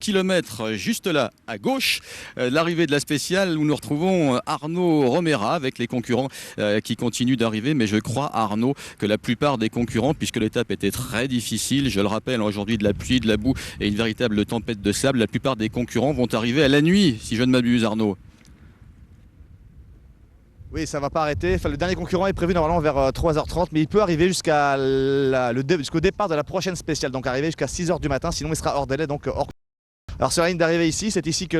kilomètres juste là à gauche, l'arrivée de la spéciale où nous retrouvons Arnaud Romera avec les concurrents qui continuent d'arriver. Mais je crois, Arnaud, que la plupart des concurrents, puisque l'étape était très difficile, je le rappelle, aujourd'hui de la pluie, de la boue et une véritable tempête de sable, la plupart des concurrents vont arriver à la nuit, si je ne m'abuse, Arnaud. Oui, ça ne va pas arrêter. Enfin, le dernier concurrent est prévu normalement vers 3h30, mais il peut arriver jusqu'au départ de la prochaine spéciale, donc arriver jusqu'à 6h du matin, sinon il sera hors délai, donc hors. Alors sur la ligne d'arrivée ici, c'est ici que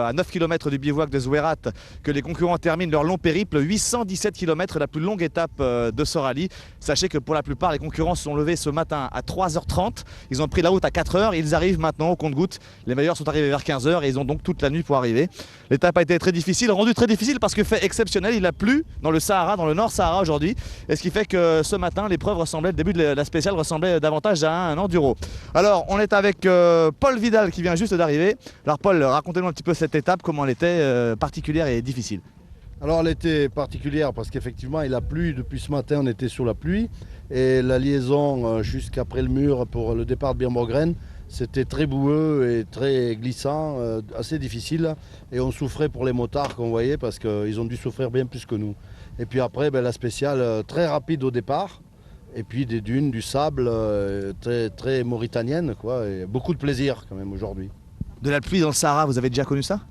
à 9 km du bivouac de Zouerat que les concurrents terminent leur long périple, 817 km, la plus longue étape de ce rallye. Sachez que pour la plupart, les concurrents se sont levés ce matin à 3h30, ils ont pris la route à 4h et ils arrivent maintenant au compte-gouttes. Les meilleurs sont arrivés vers 15h et ils ont donc toute la nuit pour arriver. L'étape a été très difficile, rendue très difficile parce que fait exceptionnel, il a plu dans le Sahara, dans le Nord Sahara aujourd'hui. Et ce qui fait que ce matin, l'épreuve ressemblait, le début de la spéciale ressemblait davantage à un enduro. Alors on est avec Paul Vidal qui vient juste d'arriver. Alors Paul, racontez-nous un petit peu cette étape, comment elle était particulière et difficile. Alors elle était particulière parce qu'effectivement il a plu depuis ce matin, on était sous la pluie et la liaison jusqu'après le mur pour le départ de Birmogren, c'était très boueux et très glissant, assez difficile et on souffrait pour les motards qu'on voyait parce qu'ils ont dû souffrir bien plus que nous. Et puis après la spéciale très rapide au départ et puis des dunes, du sable très, très mauritanienne quoi, et beaucoup de plaisir quand même aujourd'hui. De la pluie dans le Sahara, vous avez déjà connu ça ?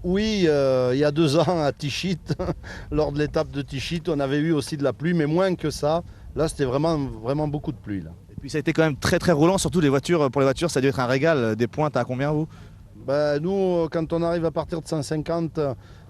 Oui, il y a 2 ans à Tichit, lors de l'étape de Tichit, on avait eu aussi de la pluie, mais moins que ça. Là, c'était vraiment beaucoup de pluie. Là. Et puis ça a été quand même très très roulant, surtout pour les voitures, ça a dû être un régal. Des pointes à combien vous ? Nous, quand on arrive à partir de 150,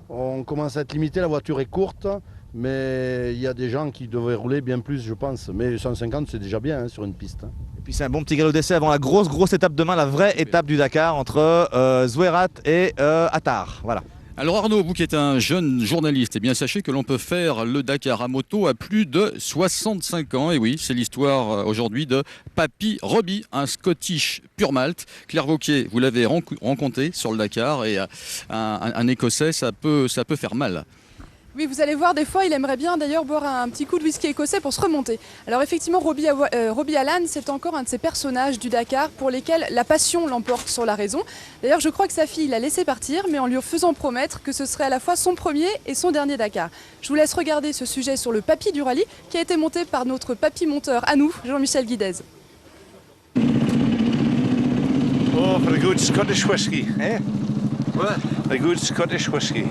on commence à être limité, la voiture est courte, mais il y a des gens qui devraient rouler bien plus, je pense. Mais 150, c'est déjà bien sur une piste. Et puis c'est un bon petit galop d'essai avant la grosse étape demain, la vraie étape du Dakar entre Zouerat et Attar. Voilà. Alors Arnaud, vous qui êtes un jeune journaliste, eh bien sachez que l'on peut faire le Dakar à moto à plus de 65 ans. Et oui, c'est l'histoire aujourd'hui de Papy Robbie, un Scottish pur malt. Claire Vauquier, vous l'avez rencontré sur le Dakar et un Écossais, ça peut faire mal. Oui, vous allez voir, des fois, il aimerait bien d'ailleurs boire un petit coup de whisky écossais pour se remonter. Alors effectivement, Robbie Allan, c'est encore un de ces personnages du Dakar pour lesquels la passion l'emporte sur la raison. D'ailleurs, je crois que sa fille l'a laissé partir, mais en lui faisant promettre que ce serait à la fois son premier et son dernier Dakar. Je vous laisse regarder ce sujet sur le papy du rallye qui a été monté par notre papy monteur à nous, Jean-Michel Guidez. Oh, for a good Scottish whisky. Eh? What? A good Scottish whisky.